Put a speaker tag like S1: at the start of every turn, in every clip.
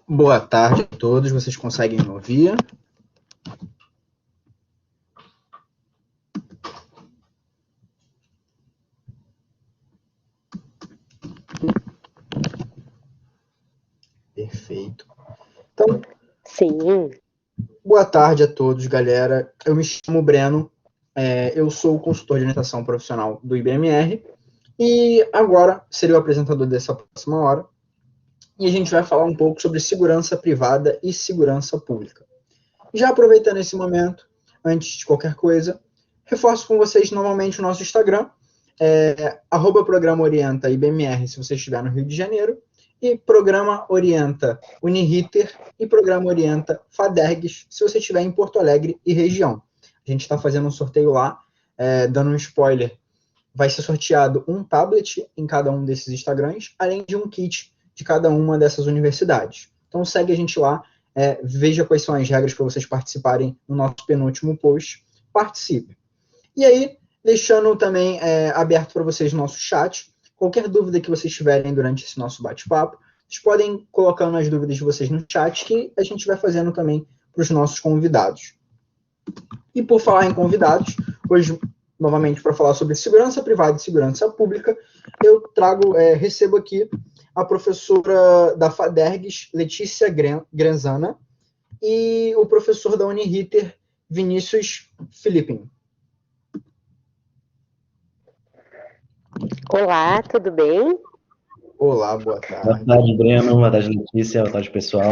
S1: Boa tarde a todos, vocês conseguem me ouvir? Perfeito. Então,
S2: sim.
S1: Boa tarde a todos, galera. Eu me chamo Breno, eu sou consultor de orientação profissional do IBMR e agora serei o apresentador dessa próxima hora e a gente vai falar um pouco sobre segurança privada e segurança pública. Já aproveitando esse momento, antes de qualquer coisa, reforço com vocês novamente o nosso Instagram, @programa orienta IBMR, se você estiver no Rio de Janeiro, e programa orienta Uniriter e programa orienta FADERGS, se você estiver em Porto Alegre e região. A gente está fazendo um sorteio lá, dando um spoiler, vai ser sorteado um tablet em cada um desses Instagrams, além de um kit de cada uma dessas universidades. Então segue a gente lá, veja quais são as regras para vocês participarem no nosso penúltimo post, participe. E aí, deixando também aberto para vocês o nosso chat, qualquer dúvida que vocês tiverem durante esse nosso bate-papo, vocês podem colocando as dúvidas de vocês no chat, que a gente vai fazendo também para os nossos convidados. E por falar em convidados, hoje, novamente, para falar sobre segurança privada e segurança pública, eu recebo aqui a professora da FADERGS, Letícia Grenzana, e o professor da Uniriter, Vinícius Filipin.
S2: Olá, tudo bem?
S1: Olá, boa tarde.
S3: Boa tarde, Breno. Boa tarde, Letícia. Boa tarde, pessoal.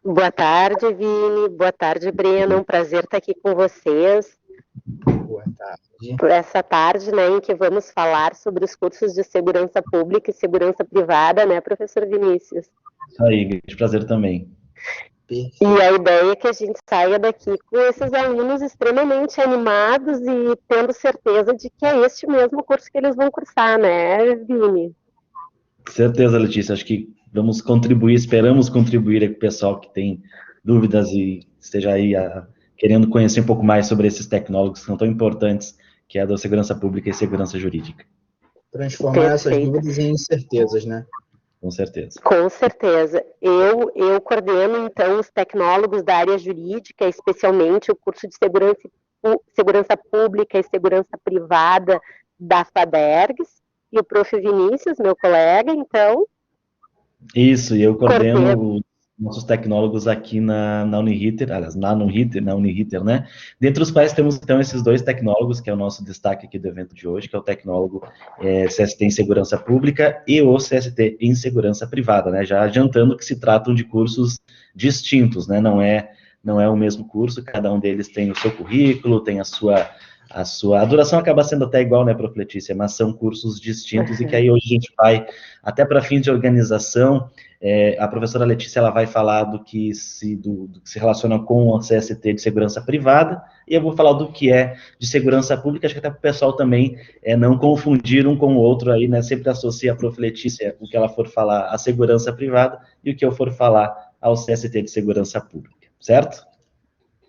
S2: Boa tarde, Vini. Boa tarde, Breno. Um prazer estar aqui com vocês.
S1: Boa tarde.
S2: Por essa tarde, né, em que vamos falar sobre os cursos de segurança pública e segurança privada, né, professor Vinícius?
S3: Isso aí, grande prazer também.
S2: E a ideia é que a gente saia daqui com esses alunos extremamente animados e tendo certeza de que é este mesmo curso que eles vão cursar, né, Vini?
S3: Certeza, Letícia. Acho que vamos contribuir, esperamos contribuir com o pessoal que tem dúvidas e esteja aí querendo conhecer um pouco mais sobre esses tecnólogos que são tão importantes, que é a da segurança pública e segurança jurídica.
S1: Transformar essas dúvidas em certezas, né?
S3: Com certeza.
S2: Com certeza. Eu coordeno, então, os tecnólogos da área jurídica, especialmente o curso de segurança pública e segurança privada da FADERGS, e o prof. Vinícius, meu colega, então...
S3: Isso, e eu coordeno os nossos tecnólogos aqui na Uniriter, aliás, na Uniriter, né? Dentre os quais temos, então, esses dois tecnólogos, que é o nosso destaque aqui do evento de hoje, que é o tecnólogo CST em Segurança Pública e o CST em Segurança Privada, né? Já adiantando que se tratam de cursos distintos, né? Não é o mesmo curso, cada um deles tem o seu currículo, tem a duração acaba sendo até igual, né, prof. Letícia, mas são cursos distintos e que aí hoje a gente vai, até para fins de organização, a professora Letícia ela vai falar do que se relaciona com o CST de segurança privada, e eu vou falar do que é de segurança pública, acho que até para o pessoal também não confundir um com o outro aí, né, sempre associa a prof. Letícia o que ela for falar à segurança privada e o que eu for falar ao CST de segurança pública, certo?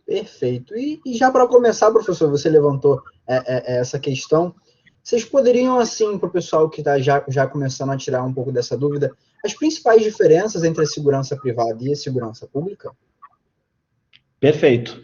S1: Perfeito. E já para começar, professor, você levantou essa questão. Vocês poderiam, assim, para o pessoal que está já começando a tirar um pouco dessa dúvida, as principais diferenças entre a segurança privada e a segurança pública?
S3: Perfeito.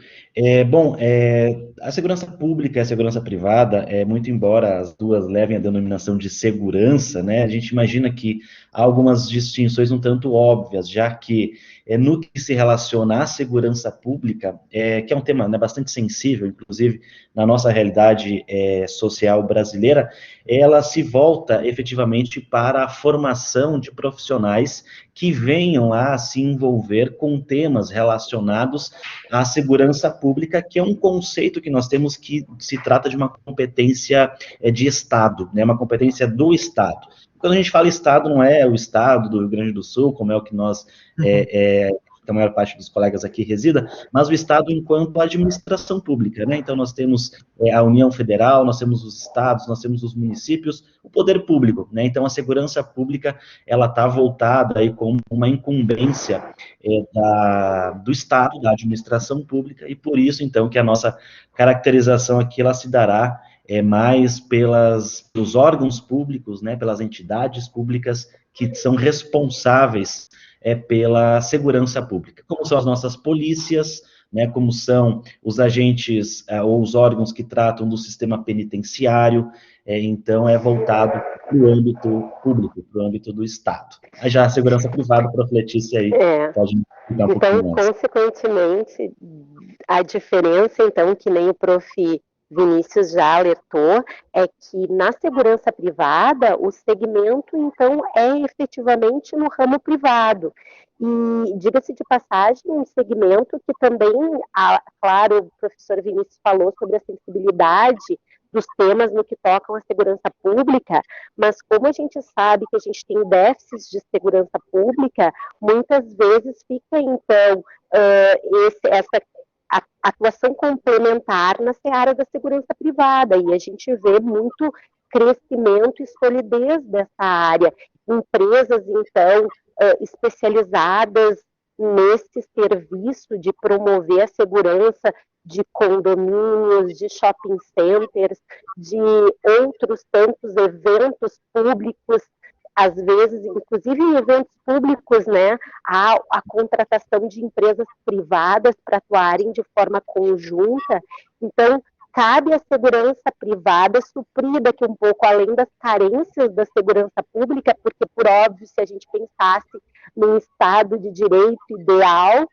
S3: A segurança pública e a segurança privada, muito embora as duas levem a denominação de segurança, né, a gente imagina que há algumas distinções um tanto óbvias, já que no que se relaciona à segurança pública, que é um tema, né, bastante sensível, inclusive na nossa realidade social brasileira, ela se volta efetivamente para a formação de profissionais que venham a se envolver com temas relacionados à segurança pública, que é um conceito que nós temos que se trata de uma competência de Estado, né, uma competência do Estado. Quando a gente fala Estado, não é o Estado do Rio Grande do Sul, como é o que nós, a maior parte dos colegas aqui resida, mas o Estado enquanto administração pública, né? Então, nós temos a União Federal, nós temos os estados, nós temos os municípios, o poder público, né? Então, a segurança pública, ela está voltada aí como uma incumbência do Estado, da administração pública, e por isso, então, que a nossa caracterização aqui, ela se dará mais pelos órgãos públicos, né, pelas entidades públicas que são responsáveis pela segurança pública, como são as nossas polícias, né, como são os agentes ou os órgãos que tratam do sistema penitenciário, então é voltado para o âmbito público, para o âmbito do Estado. Aí já a segurança privada, para a Letícia aí, pode explicar um pouquinho
S2: Então,
S3: mais.
S2: consequentemente, a diferença, então, que nem o prof. Vinícius já alertou, é que na segurança privada, o segmento, então, é efetivamente no ramo privado. E, diga-se de passagem, um segmento que também, claro, o professor Vinícius falou sobre a sensibilidade dos temas no que tocam à segurança pública, mas como a gente sabe que a gente tem déficits de segurança pública, muitas vezes fica, então, essa atuação complementar na seara da segurança privada, e a gente vê muito crescimento e solidez dessa área. Empresas, então, especializadas nesse serviço de promover a segurança de condomínios, de shopping centers, de outros tantos eventos públicos, às vezes, inclusive em eventos públicos, né, a contratação de empresas privadas para atuarem de forma conjunta. Então, cabe à segurança privada suprir daqui um pouco, além das carências da segurança pública, porque, por óbvio, se a gente pensasse num Estado de direito ideal,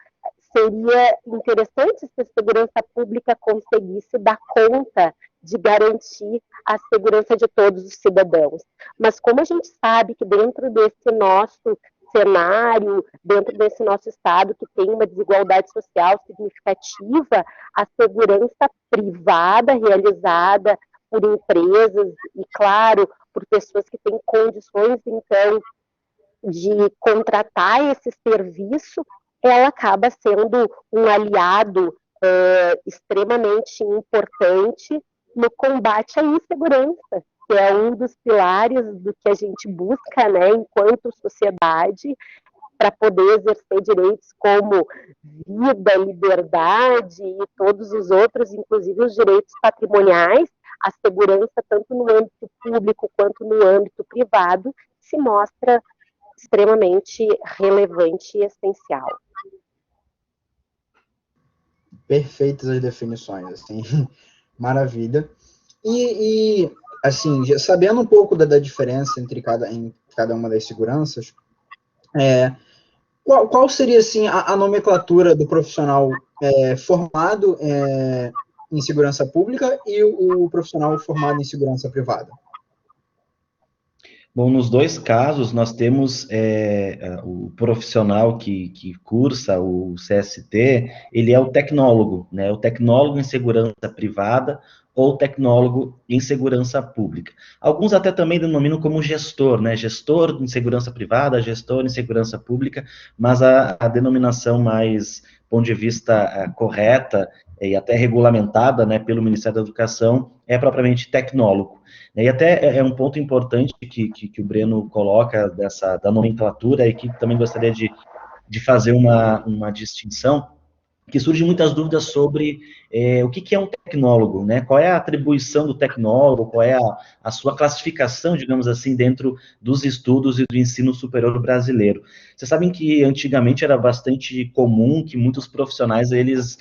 S2: seria interessante se a segurança pública conseguisse dar conta de garantir a segurança de todos os cidadãos. Mas como a gente sabe que dentro desse nosso cenário, dentro desse nosso Estado que tem uma desigualdade social significativa, a segurança privada realizada por empresas e, claro, por pessoas que têm condições, então, de contratar esse serviço, ela acaba sendo um aliado extremamente importante no combate à insegurança, que é um dos pilares do que a gente busca, né, enquanto sociedade, para poder exercer direitos como vida, liberdade e todos os outros, inclusive os direitos patrimoniais. A segurança, tanto no âmbito público quanto no âmbito privado, se mostra extremamente relevante e essencial.
S1: Perfeitas as definições, assim, maravilha. E assim, sabendo um pouco da diferença entre cada uma das seguranças, qual seria, assim, a nomenclatura do profissional formado em segurança pública e o profissional formado em segurança privada?
S3: Bom, nos dois casos, nós temos o profissional que cursa o CST, ele é o tecnólogo, né? O tecnólogo em segurança privada ou tecnólogo em segurança pública. Alguns até também denominam como gestor, né? Gestor em segurança privada, gestor em segurança pública, mas a denominação mais, ponto de vista correta e até regulamentada, né, pelo Ministério da Educação, é propriamente tecnólogo. E até é um ponto importante que o Breno coloca da nomenclatura, e que também gostaria de fazer uma distinção, que surgem muitas dúvidas sobre o que é um tecnólogo, né? Qual é a atribuição do tecnólogo, qual é a sua classificação, digamos assim, dentro dos estudos e do ensino superior brasileiro. Vocês sabem que antigamente era bastante comum que muitos profissionais, eles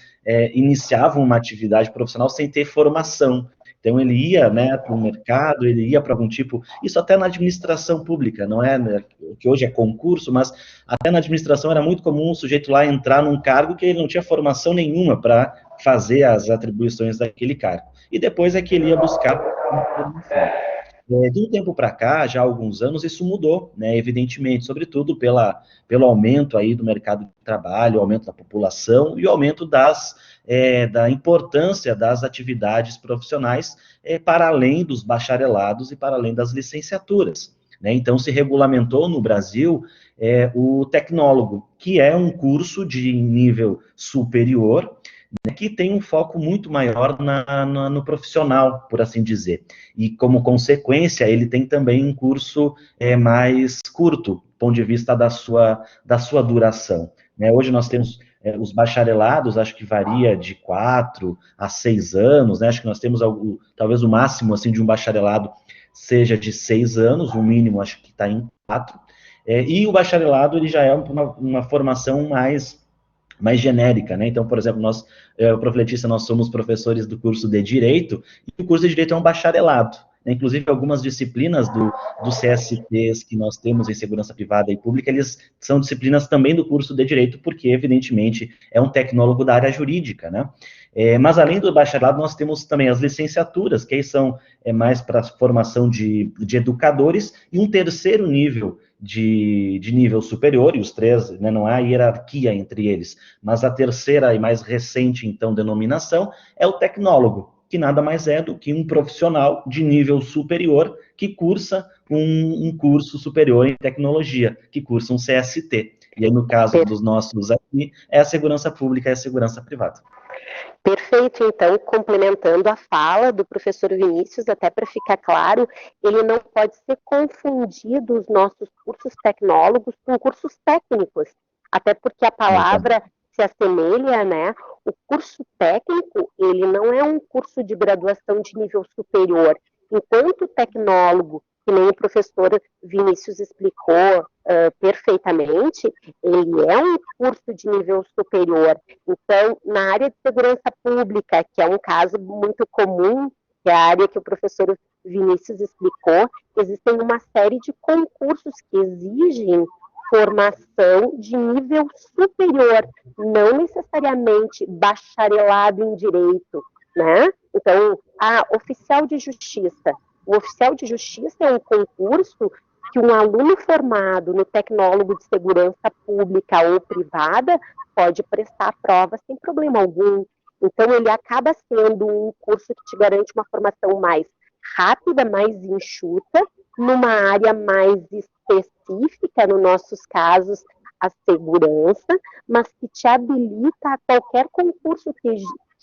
S3: iniciavam uma atividade profissional sem ter formação. Então, ele ia, né, para o mercado, ele ia para algum tipo, isso até na administração pública, não é, né, que hoje é concurso, mas até na administração era muito comum o sujeito lá entrar num cargo que ele não tinha formação nenhuma para fazer as atribuições daquele cargo. E depois é que ele ia buscar informação. De um tempo para cá, já há alguns anos, isso mudou, né, evidentemente, sobretudo pelo aumento aí do mercado de trabalho, o aumento da população e o aumento da importância das atividades profissionais para além dos bacharelados e para além das licenciaturas. Né? Então, se regulamentou no Brasil o tecnólogo, que é um curso de nível superior, que tem um foco muito maior no profissional, por assim dizer. E, como consequência, ele tem também um curso mais curto, do ponto de vista da sua duração. Né? Hoje nós temos os bacharelados, acho que varia de 4 a 6 anos, né? Acho que nós temos talvez o máximo assim, de um bacharelado seja de 6 anos, o mínimo acho que está em 4. E o bacharelado, ele já é uma formação mais genérica, né? Então, por exemplo, nós, o Profiletista, nós somos professores do curso de Direito, e o curso de Direito é um bacharelado, né? Inclusive, algumas disciplinas do CSTs que nós temos em Segurança Privada e Pública, eles são disciplinas também do curso de Direito, porque, evidentemente, é um tecnólogo da área jurídica, né? Mas, além do bacharelado, nós temos também as licenciaturas, que aí são mais para a formação de educadores, e um terceiro nível de nível superior, e os três, né, não há hierarquia entre eles, mas a terceira e mais recente, então, denominação é o tecnólogo, que nada mais é do que um profissional de nível superior que cursa um curso superior em tecnologia, que cursa um CST. E aí, no caso dos nossos aqui, é a segurança pública e a segurança privada.
S2: Perfeito, então, complementando a fala do professor Vinícius, até para ficar claro, ele não pode ser confundido os nossos cursos tecnólogos com cursos técnicos, até porque a palavra se assemelha, né? O curso técnico, ele não é um curso de graduação de nível superior, enquanto o tecnólogo, que nem o professor Vinícius explicou perfeitamente, ele é um curso de nível superior. Então, na área de segurança pública, que é um caso muito comum, que é a área que o professor Vinícius explicou, existem uma série de concursos que exigem formação de nível superior, não necessariamente bacharelado em direito, né? Então, oficial de justiça. O oficial de justiça é um concurso que um aluno formado no tecnólogo de segurança pública ou privada pode prestar a prova sem problema algum. Então, ele acaba sendo um curso que te garante uma formação mais rápida, mais enxuta, numa área mais específica, nos nossos casos, a segurança, mas que te habilita a qualquer concurso que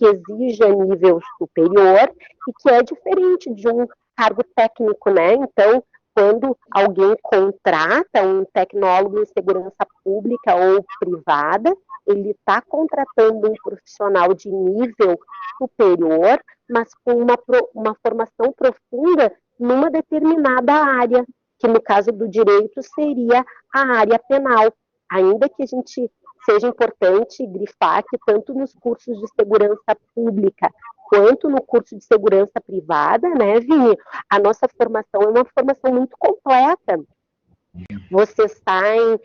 S2: exija nível superior e que é diferente de um cargo técnico, né? Então, quando alguém contrata um tecnólogo em segurança pública ou privada, ele está contratando um profissional de nível superior, mas com uma formação profunda numa determinada área, que no caso do direito seria a área penal. Ainda que a gente seja importante grifar que tanto nos cursos de segurança pública quanto no curso de segurança privada, né, Vini? A nossa formação é uma formação muito completa. Vocês saem,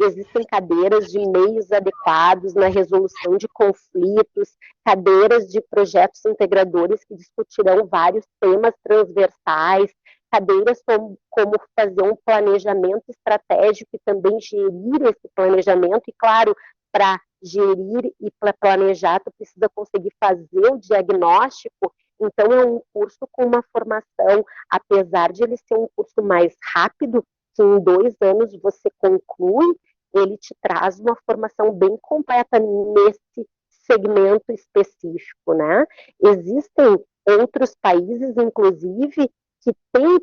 S2: existem cadeiras de meios adequados na resolução de conflitos, cadeiras de projetos integradores que discutirão vários temas transversais, cadeiras como fazer um planejamento estratégico e também gerir esse planejamento, e claro, para gerir e para planejar, tu precisa conseguir fazer o diagnóstico. Então, é um curso com uma formação, apesar de ele ser um curso mais rápido, que em 2 anos você conclui, ele te traz uma formação bem completa nesse segmento específico, né? Existem outros países, inclusive, que têm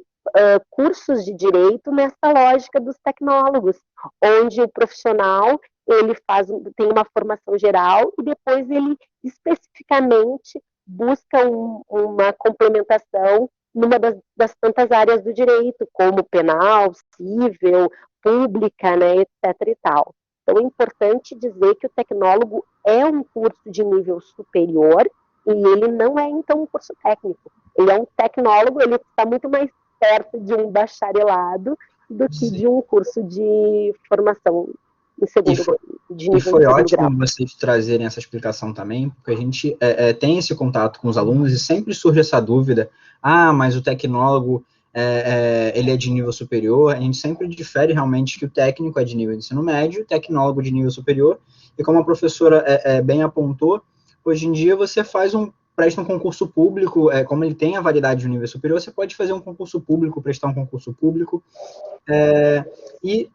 S2: cursos de direito nessa lógica dos tecnólogos, onde o profissional ele tem uma formação geral e depois ele especificamente busca uma complementação numa das tantas áreas do direito, como penal, civil, pública, né, etc. e tal. Então, é importante dizer que o tecnólogo é um curso de nível superior e ele não é, então, um curso técnico. Ele é um tecnólogo, ele está muito mais perto de um bacharelado do que de um curso de formação em segundo, de nível de segundo grau.
S1: E foi ótimo vocês trazerem essa explicação também, porque a gente tem esse contato com os alunos e sempre surge essa dúvida, mas o tecnólogo, ele é de nível superior. A gente sempre difere realmente que o técnico é de nível de ensino médio, o tecnólogo de nível superior, e como a professora bem apontou, hoje em dia você presta um concurso público, como ele tem a validade de nível superior, você pode fazer um concurso público, prestar um concurso público, e,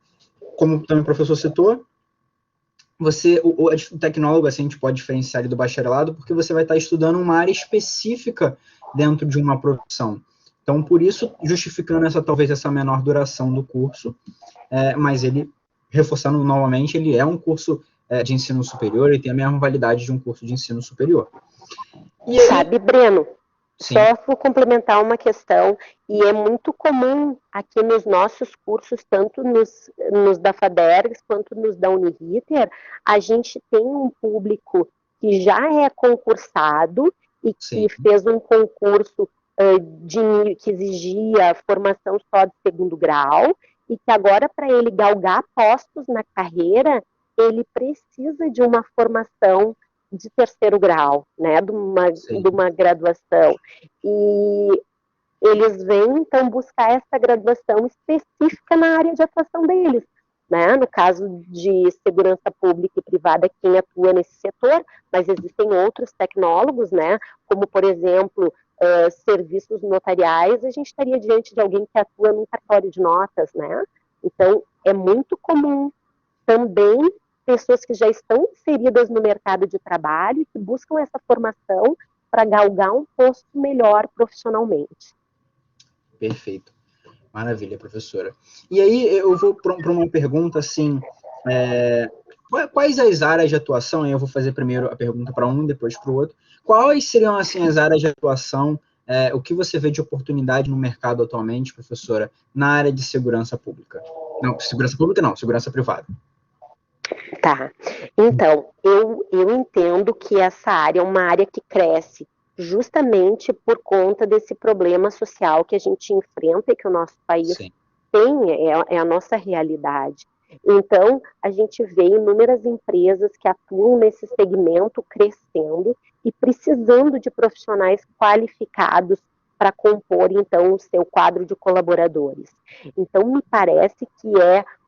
S1: como também o professor citou, o tecnólogo, assim, a gente pode diferenciar ele do bacharelado, porque você vai estar estudando uma área específica dentro de uma profissão. Então, por isso, justificando talvez essa menor duração do curso, mas ele, reforçando novamente, ele é um curso de ensino superior e tem a mesma validade de um curso de ensino superior.
S2: E aí, sabe, Breno,
S1: Sim.
S2: Só vou complementar uma questão, e é muito comum aqui nos nossos cursos, tanto nos da FADERGS quanto nos da Uniriter, a gente tem um público que já é concursado e
S1: Sim.
S2: que fez um concurso que exigia formação só de segundo grau, e que agora, para ele galgar postos na carreira, ele precisa de uma formação de terceiro grau, né, de uma graduação. E eles vêm, então, buscar essa graduação específica na área de atuação deles. Né? No caso de segurança pública e privada, quem atua nesse setor, mas existem outros tecnólogos, né? Como, por exemplo, serviços notariais, a gente estaria diante de alguém que atua num cartório de notas, né? Então, é muito comum também pessoas que já estão inseridas no mercado de trabalho e que buscam essa formação para galgar um posto melhor profissionalmente.
S1: Perfeito. Maravilha, professora. E aí eu vou para uma pergunta assim, quais as áreas de atuação, eu vou fazer primeiro a pergunta para um, depois para o outro, quais seriam assim as áreas de atuação, o que você vê de oportunidade no mercado atualmente, professora, na área de segurança pública? Não, segurança pública não, segurança privada.
S2: Tá, então, eu entendo que essa área é uma área que cresce justamente por conta desse problema social que a gente enfrenta e que o nosso país
S1: Sim.
S2: tem, é a nossa realidade. Então, a gente vê inúmeras empresas que atuam nesse segmento crescendo e precisando de profissionais qualificados para compor, então, o seu quadro de colaboradores. Então, me parece que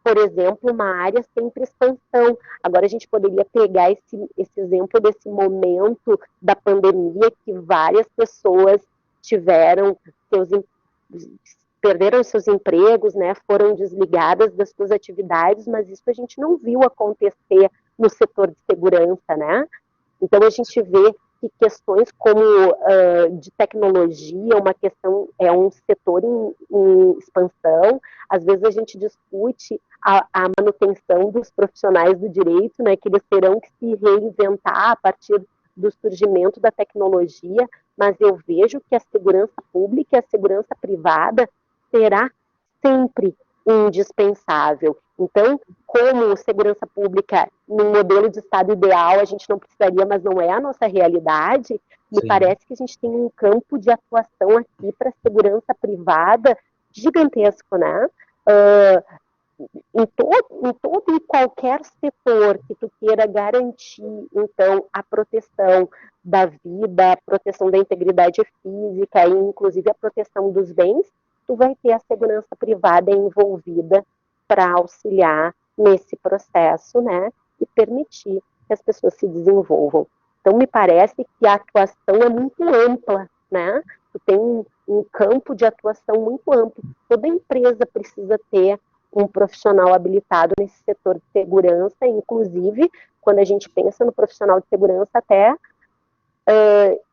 S2: por exemplo, uma área sempre expansão. Agora a gente poderia pegar esse exemplo desse momento da pandemia, que várias pessoas perderam seus empregos, né, foram desligadas das suas atividades, mas isso a gente não viu acontecer no setor de segurança, né? Então a gente vê que questões como de tecnologia, é um setor em expansão. Às vezes a gente discute a manutenção dos profissionais do direito, né, que eles terão que se reinventar a partir do surgimento da tecnologia, mas eu vejo que a segurança pública e a segurança privada será sempre indispensável. Então, como segurança pública, num modelo de Estado ideal, a gente não precisaria, mas não é a nossa realidade, me parece que a gente tem um campo de atuação aqui para a segurança privada gigantesco, né? Em todo e qualquer setor que tu queira garantir, então, a proteção da vida, a proteção da integridade física e, inclusive, a proteção dos bens, tu vai ter a segurança privada envolvida para auxiliar nesse processo, né, e permitir que as pessoas se desenvolvam. Então, me parece que a atuação é muito ampla, né, tu tem um campo de atuação muito amplo. Toda empresa precisa ter um profissional habilitado nesse setor de segurança, inclusive, quando a gente pensa no profissional de segurança, até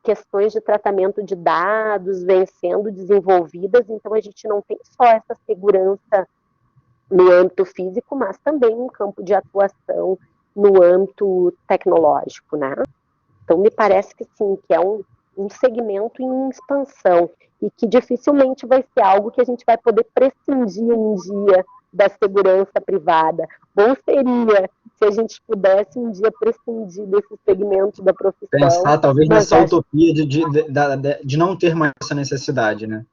S2: questões de tratamento de dados vêm sendo desenvolvidas, então a gente não tem só essa segurança no âmbito físico, mas também um campo de atuação no âmbito tecnológico, né? Então me parece que sim, que é um segmento em expansão e que dificilmente vai ser algo que a gente vai poder prescindir um dia da segurança privada. Bom seria se a gente pudesse um dia prescindir desse segmento da profissão.
S1: Pensar talvez nessa utopia de não ter mais essa necessidade, né?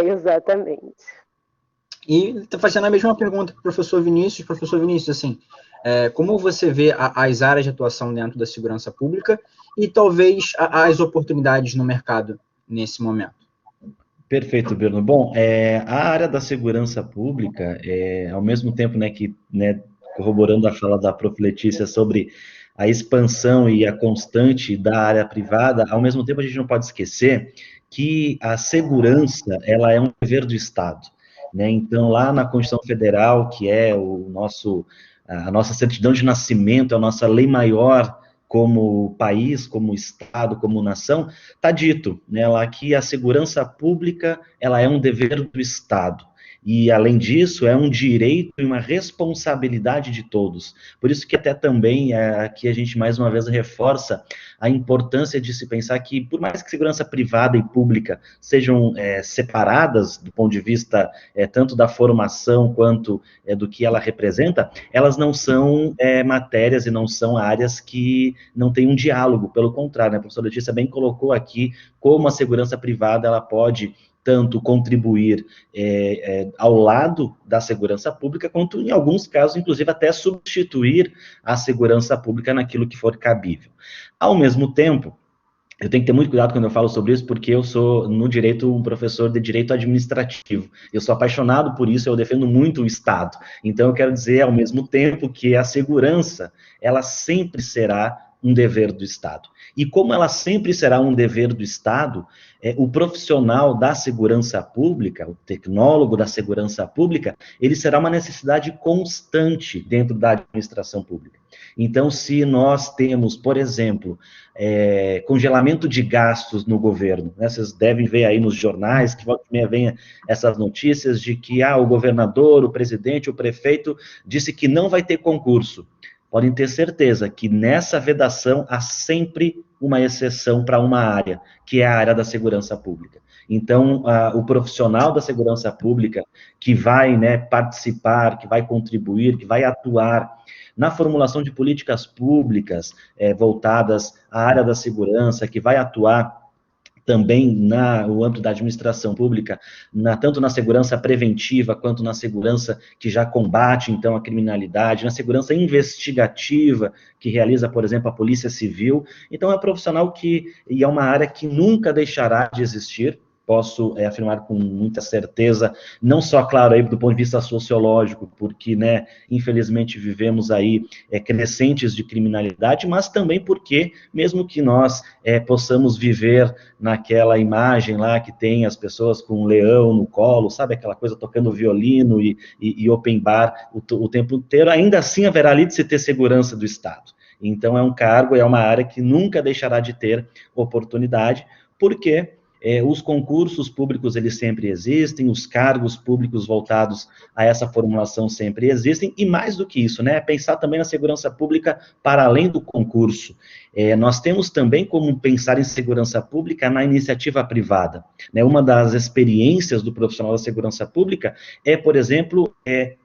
S2: Exatamente.
S1: E está fazendo a mesma pergunta para o professor Vinícius. Professor Vinícius, assim, como você vê as áreas de atuação dentro da segurança pública e talvez as oportunidades no mercado nesse momento?
S3: Perfeito, Bruno. Bom, a área da segurança pública, ao mesmo tempo, né, que, né, corroborando a fala da Prof. Letícia sobre a expansão e a constante da área privada, ao mesmo tempo a gente não pode esquecer que a segurança, ela é um dever do Estado, né? Então, lá na Constituição Federal, que é a nossa certidão de nascimento, a nossa lei maior como país, como Estado, como nação, está dito, né, lá que a segurança pública, ela é um dever do Estado. E, além disso, é um direito e uma responsabilidade de todos. Por isso que até também aqui a gente, mais uma vez, reforça a importância de se pensar que, por mais que segurança privada e pública sejam separadas do ponto de vista tanto da formação quanto do que ela representa, elas não são matérias e não são áreas que não têm um diálogo. Pelo contrário, né? A professora Letícia bem colocou aqui como a segurança privada ela pode tanto contribuir ao lado da segurança pública, quanto, em alguns casos, inclusive, até substituir a segurança pública naquilo que for cabível. Ao mesmo tempo, eu tenho que ter muito cuidado quando eu falo sobre isso, porque eu sou, no direito, um professor de direito administrativo. Eu sou apaixonado por isso, eu defendo muito o Estado. Então, eu quero dizer, ao mesmo tempo, que a segurança, ela sempre será um dever do Estado. E como ela sempre será um dever do Estado, o profissional da segurança pública, o tecnólogo da segurança pública, ele será uma necessidade constante dentro da administração pública. Então, se nós temos, por exemplo, congelamento de gastos no governo, né, vocês devem ver aí nos jornais, que volta e meia vem essas notícias de que o governador, o presidente, o prefeito disse que não vai ter concurso. Podem ter certeza que nessa vedação há sempre uma exceção para uma área, que é a área da segurança pública. Então, o profissional da segurança pública que vai participar, que vai contribuir, que vai atuar na formulação de políticas públicas voltadas à área da segurança, que vai atuar também no âmbito da administração pública, tanto na segurança preventiva, quanto na segurança que já combate, então, a criminalidade, na segurança investigativa, que realiza, por exemplo, a Polícia Civil. Então, é um profissional e é uma área que nunca deixará de existir, posso afirmar com muita certeza, não só, claro, aí do ponto de vista sociológico, porque, infelizmente, vivemos aí crescentes de criminalidade, mas também porque, mesmo que nós possamos viver naquela imagem lá que tem as pessoas com um leão no colo, sabe, aquela coisa tocando violino e open bar o tempo inteiro, ainda assim haverá ali de se ter segurança do Estado. Então, é um cargo, é uma área que nunca deixará de ter oportunidade, porque os concursos públicos, eles sempre existem, os cargos públicos voltados a essa formulação sempre existem, e mais do que isso, pensar também na segurança pública para além do concurso. Nós temos também como pensar em segurança pública na iniciativa privada. Uma das experiências do profissional da segurança pública por exemplo,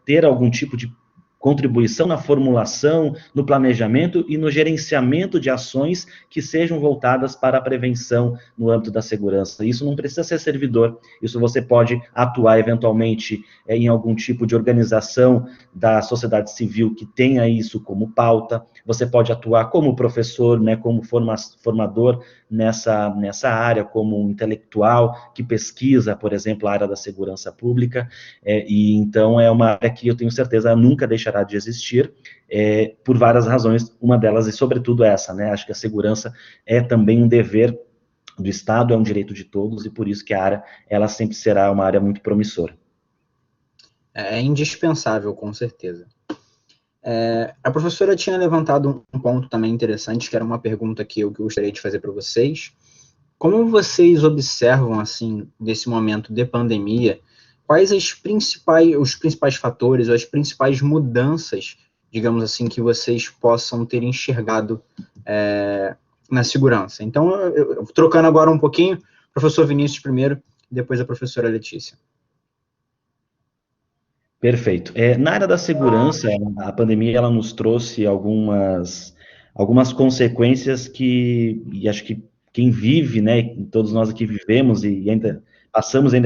S3: ter algum tipo de contribuição na formulação, no planejamento e no gerenciamento de ações que sejam voltadas para a prevenção no âmbito da segurança. Isso não precisa ser servidor, isso você pode atuar eventualmente em algum tipo de organização da sociedade civil que tenha isso como pauta, você pode atuar como professor, como formador nessa área, como um intelectual que pesquisa, por exemplo, a área da segurança pública, e então é uma área que eu tenho certeza nunca deixará de existir, por várias razões, uma delas, e sobretudo essa, acho que a segurança é também um dever do Estado, é um direito de todos, e por isso que a área, ela sempre será uma área muito promissora.
S1: É indispensável, com certeza. A professora tinha levantado um ponto também interessante, que era uma pergunta que eu gostaria de fazer para vocês. Como vocês observam, assim, nesse momento de pandemia, quais os principais fatores, ou as principais mudanças, digamos assim, que vocês possam ter enxergado na segurança? Então, trocando agora um pouquinho, professor Vinícius primeiro, depois a professora Letícia.
S3: Perfeito. Na área da segurança, a pandemia ela nos trouxe algumas consequências e acho que quem vive, todos nós aqui vivemos e ainda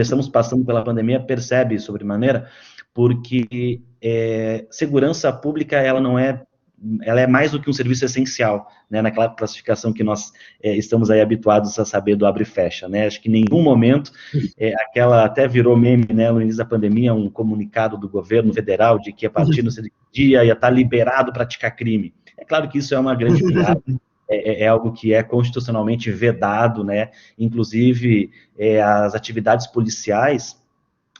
S3: estamos passando pela pandemia, percebe sobremaneira, porque segurança pública, ela é mais do que um serviço essencial, naquela classificação que nós estamos aí habituados a saber do abre e fecha, Acho que em nenhum momento, aquela até virou meme, no início da pandemia, um comunicado do governo federal de que a partir do dia ia estar liberado praticar crime. É claro que isso é uma grande piada, é algo que é constitucionalmente vedado, inclusive as atividades policiais,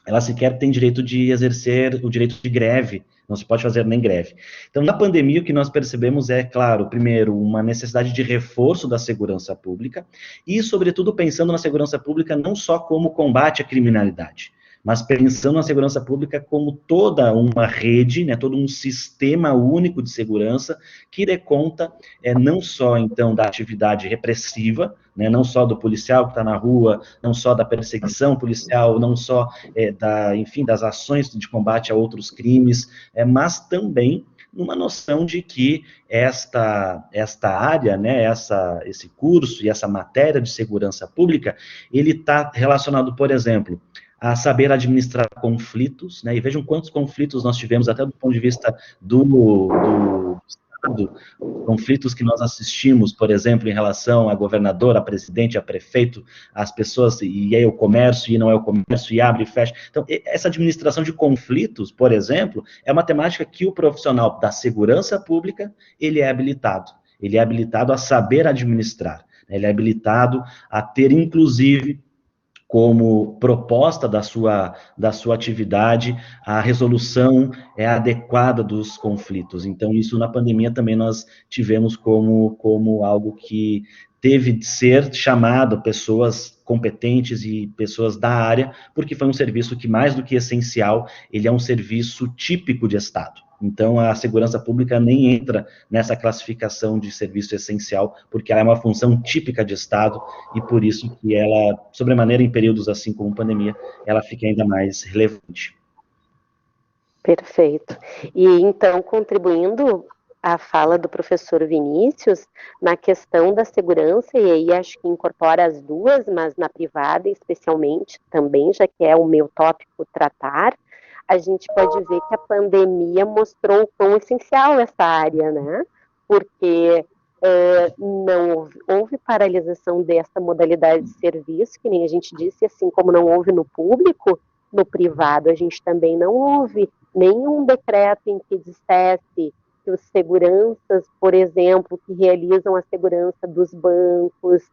S3: elas sequer têm direito de exercer o direito de greve, não se pode fazer nem greve. Então, na pandemia, o que nós percebemos claro, primeiro, uma necessidade de reforço da segurança pública e, sobretudo, pensando na segurança pública não só como combate à criminalidade, mas pensando na segurança pública como toda uma rede, né, todo um sistema único de segurança que dê conta não só, então, da atividade repressiva, né, não só do policial que está na rua, não só da perseguição policial, não só enfim, das ações de combate a outros crimes, mas também numa noção de que esta área, né, esse curso e essa matéria de segurança pública, ele está relacionado, por exemplo, a saber administrar conflitos, né, e vejam quantos conflitos nós tivemos, até do ponto de vista do Estado, conflitos que nós assistimos, por exemplo, em relação a governador, a presidente, a prefeito, as pessoas, e é o comércio, e não é o comércio, e abre e fecha. Então, essa administração de conflitos, por exemplo, é uma temática que o profissional da segurança pública, ele é habilitado. Ele é habilitado a saber administrar. Ele é habilitado a ter, inclusive, como proposta da sua atividade, a resolução adequada dos conflitos. Então, isso na pandemia também nós tivemos como algo que teve de ser chamado pessoas competentes e pessoas da área, porque foi um serviço que, mais do que essencial, ele é um serviço típico de Estado. Então, a segurança pública nem entra nessa classificação de serviço essencial, porque ela é uma função típica de Estado, e por isso que ela, sobremaneira em períodos assim como pandemia, ela fica ainda mais relevante.
S2: Perfeito. E então, contribuindo à fala do professor Vinícius, na questão da segurança, e aí acho que incorpora as duas, mas na privada especialmente também, já que é o meu tópico tratar, a gente pode ver que a pandemia mostrou o quão essencial essa área, né? Porque não houve paralisação dessa modalidade de serviço, que nem a gente disse, assim como não houve no público, no privado a gente também não houve nenhum decreto em que dissesse que os seguranças, por exemplo, que realizam a segurança dos bancos,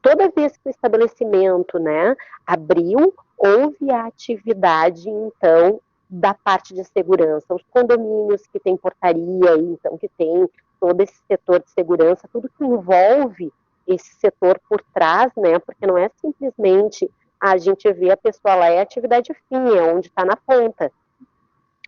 S2: toda vez que o estabelecimento, né, abriu, houve a atividade, então, da parte de segurança. Os condomínios que tem portaria, então, que tem todo esse setor de segurança, tudo que envolve esse setor por trás, né, porque não é simplesmente a gente vê a pessoa lá, é atividade fim, é onde está na ponta,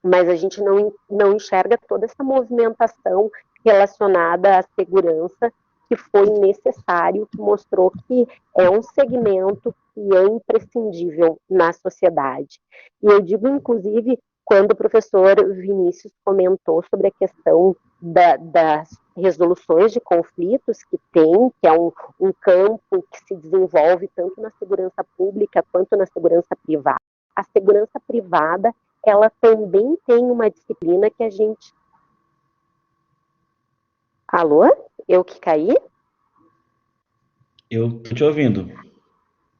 S2: mas a gente não enxerga toda essa movimentação relacionada à segurança que foi necessário, que mostrou que é um segmento que é imprescindível na sociedade. E eu digo, inclusive, quando o professor Vinícius comentou sobre a questão das resoluções de conflitos que tem, que é um campo que se desenvolve tanto na segurança pública quanto na segurança privada. A segurança privada, ela também tem uma disciplina que a gente... Alô? Eu que caí?
S3: Eu estou te ouvindo.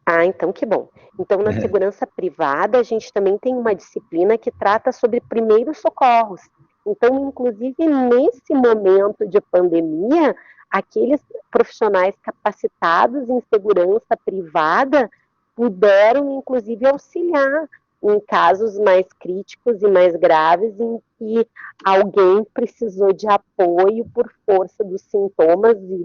S2: Ah, então que bom. Então, na segurança privada, a gente também tem uma disciplina que trata sobre primeiros socorros. Então, inclusive, nesse momento de pandemia, aqueles profissionais capacitados em segurança privada puderam, inclusive, auxiliar em casos mais críticos e mais graves em que alguém precisou de apoio por força dos sintomas e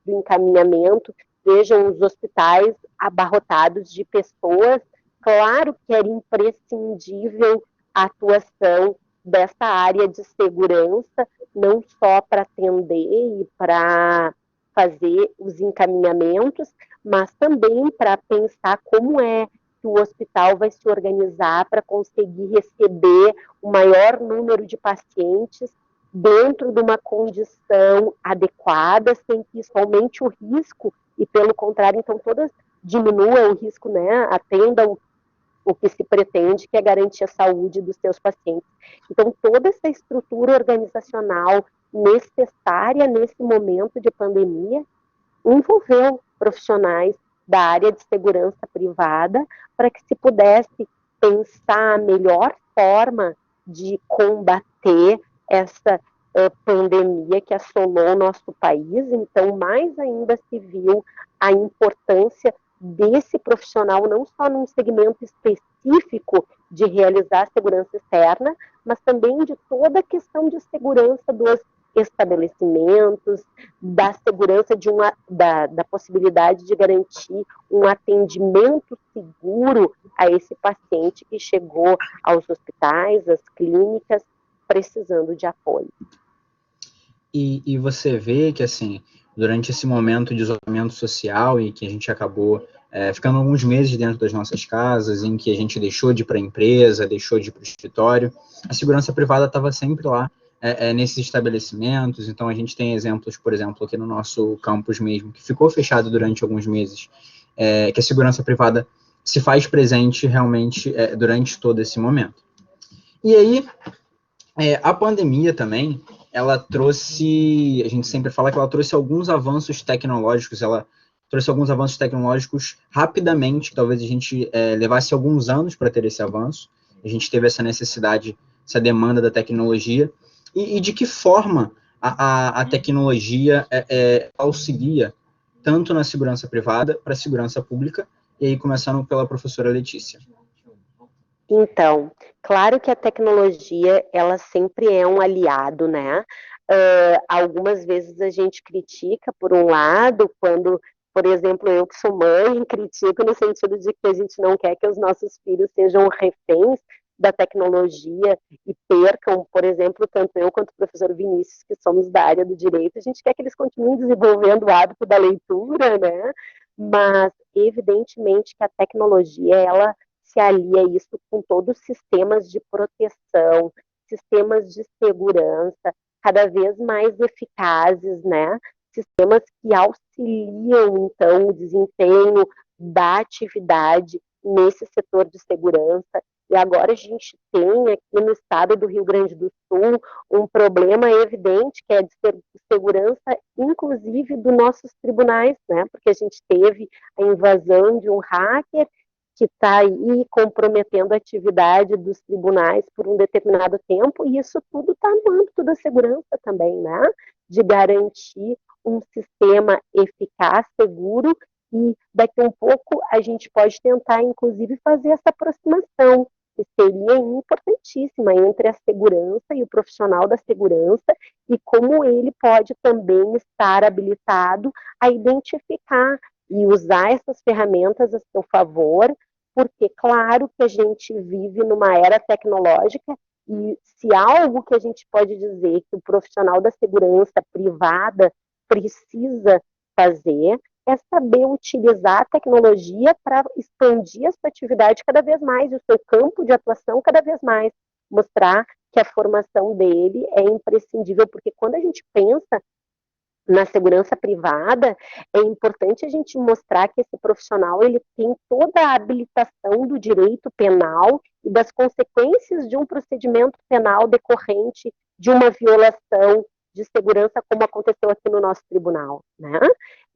S2: do encaminhamento. Vejam os hospitais abarrotados de pessoas. Claro que era imprescindível a atuação dessa área de segurança, não só para atender e para fazer os encaminhamentos, mas também para pensar como é que o hospital vai se organizar para conseguir receber o maior número de pacientes dentro de uma condição adequada, sem que isso aumente o risco e, pelo contrário, então, todas diminuam o risco, né, atendam o que se pretende, que é garantir a saúde dos seus pacientes. Então, toda essa estrutura organizacional necessária nesse momento de pandemia envolveu profissionais da área de segurança privada para que se pudesse pensar a melhor forma de combater essa pandemia que assolou o nosso país. Então, mais ainda se viu a importância desse profissional, não só num segmento específico de realizar a segurança externa, mas também de toda a questão de segurança estabelecimentos, da segurança da possibilidade de garantir um atendimento seguro a esse paciente que chegou aos hospitais, às clínicas, precisando de apoio.
S1: E você vê que, assim, durante esse momento de isolamento social e que a gente acabou ficando alguns meses dentro das nossas casas, em que a gente deixou de ir para a empresa, deixou de ir para o escritório, a segurança privada estava sempre lá, nesses estabelecimentos. Então a gente tem exemplos, por exemplo, aqui no nosso campus mesmo, que ficou fechado durante alguns meses, que a segurança privada se faz presente realmente durante todo esse momento. E aí, a pandemia também, ela trouxe, a gente sempre fala que ela trouxe alguns avanços tecnológicos, ela trouxe alguns avanços tecnológicos rapidamente, que talvez a gente levasse alguns anos para ter esse avanço. A gente teve essa necessidade, essa demanda da tecnologia, e de que forma a tecnologia auxilia tanto na segurança privada para a segurança pública, e aí começando pela professora Letícia.
S2: Então, claro que a tecnologia, ela sempre é um aliado, né? Algumas vezes a gente critica, por um lado, quando, por exemplo, eu que sou mãe, critico no sentido de que a gente não quer que os nossos filhos sejam reféns da tecnologia e percam, por exemplo, tanto eu quanto o professor Vinícius, que somos da área do direito, a gente quer que eles continuem desenvolvendo o hábito da leitura, né? Mas, evidentemente, que a tecnologia, ela se alia a isso com todos os sistemas de proteção, sistemas de segurança, cada vez mais eficazes, né? Sistemas que auxiliam, então, o desempenho da atividade nesse setor de segurança. E agora a gente tem aqui no estado do Rio Grande do Sul um problema evidente, que é de segurança, inclusive, dos nossos tribunais, né? Porque a gente teve a invasão de um hacker que está aí comprometendo a atividade dos tribunais por um determinado tempo, e isso tudo está no âmbito da segurança também, né? De garantir um sistema eficaz, seguro, e daqui a um pouco a gente pode tentar, inclusive, fazer essa aproximação, que seria importantíssima, entre a segurança e o profissional da segurança, e como ele pode também estar habilitado a identificar e usar essas ferramentas a seu favor, porque claro que a gente vive numa era tecnológica, e se há algo que a gente pode dizer que o profissional da segurança privada precisa fazer, é saber utilizar a tecnologia para expandir a sua atividade cada vez mais, o seu campo de atuação cada vez mais, mostrar que a formação dele é imprescindível, porque quando a gente pensa na segurança privada, é importante a gente mostrar que esse profissional, ele tem toda a habilitação do direito penal e das consequências de um procedimento penal decorrente de uma violação de segurança, como aconteceu aqui no nosso tribunal, né?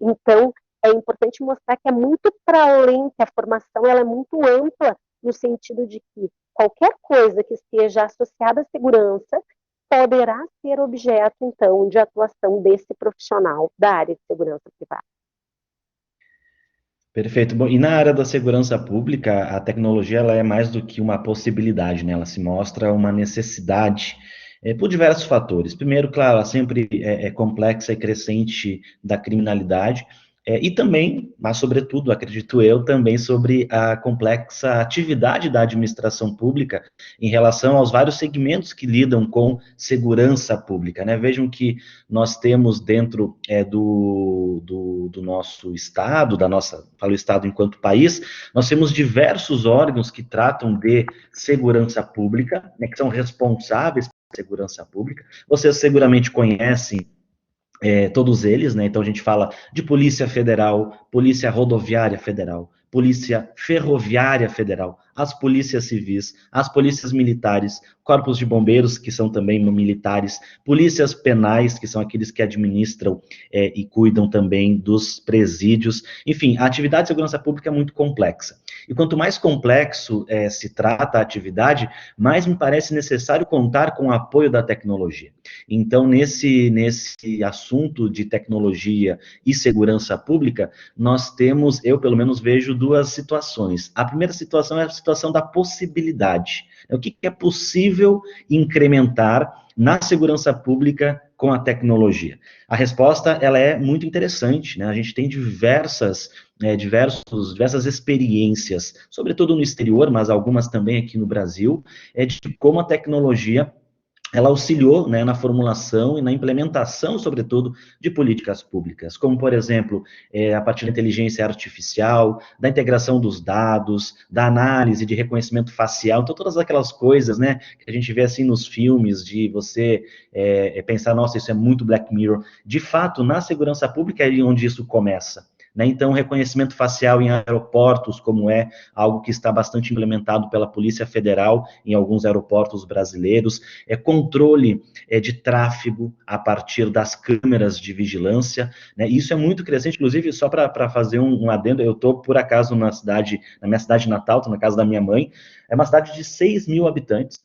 S2: Então, é importante mostrar que é muito para além, que a formação ela é muito ampla, no sentido de que qualquer coisa que esteja associada à segurança poderá ser objeto, então, de atuação desse profissional da área de segurança privada.
S3: Perfeito. Bom, e na área da segurança pública, a tecnologia ela é mais do que uma possibilidade, né? Ela se mostra uma necessidade por diversos fatores. Primeiro, claro, ela sempre é complexa e crescente da criminalidade, e também, mas sobretudo, acredito eu, também sobre a complexa atividade da administração pública em relação aos vários segmentos que lidam com segurança pública, né? Vejam que nós temos dentro do nosso Estado, falo Estado enquanto país, nós temos diversos órgãos que tratam de segurança pública, né, que são responsáveis pela segurança pública. Vocês seguramente conhecem todos eles, né? Então a gente fala de Polícia Federal, Polícia Rodoviária Federal, Polícia Ferroviária Federal, as polícias civis, as polícias militares, corpos de bombeiros, que são também militares, polícias penais, que são aqueles que administram e cuidam também dos presídios. Enfim, a atividade de segurança pública é muito complexa. E quanto mais complexo se trata a atividade, mais me parece necessário contar com o apoio da tecnologia. Então, nesse assunto de tecnologia e segurança pública, nós temos, eu pelo menos vejo duas situações. A primeira situação é a situação da possibilidade. O que é possível incrementar na segurança pública com a tecnologia? A resposta, ela é muito interessante, né? A gente tem diversas experiências, sobretudo no exterior, mas algumas também aqui no Brasil, de como a tecnologia ela auxiliou, né, na formulação e na implementação, sobretudo, de políticas públicas, como, por exemplo, a partir da inteligência artificial, da integração dos dados, da análise de reconhecimento facial, então todas aquelas coisas, né, que a gente vê assim nos filmes, de você pensar, nossa, isso é muito Black Mirror. De fato, na segurança pública é onde isso começa. Né? Então, reconhecimento facial em aeroportos, como é algo que está bastante implementado pela Polícia Federal em alguns aeroportos brasileiros, controle de tráfego a partir das câmeras de vigilância, né? Isso é muito crescente, inclusive, só para fazer um adendo, eu estou, por acaso, na minha cidade natal, estou na casa da minha mãe, é uma cidade de 6 mil habitantes,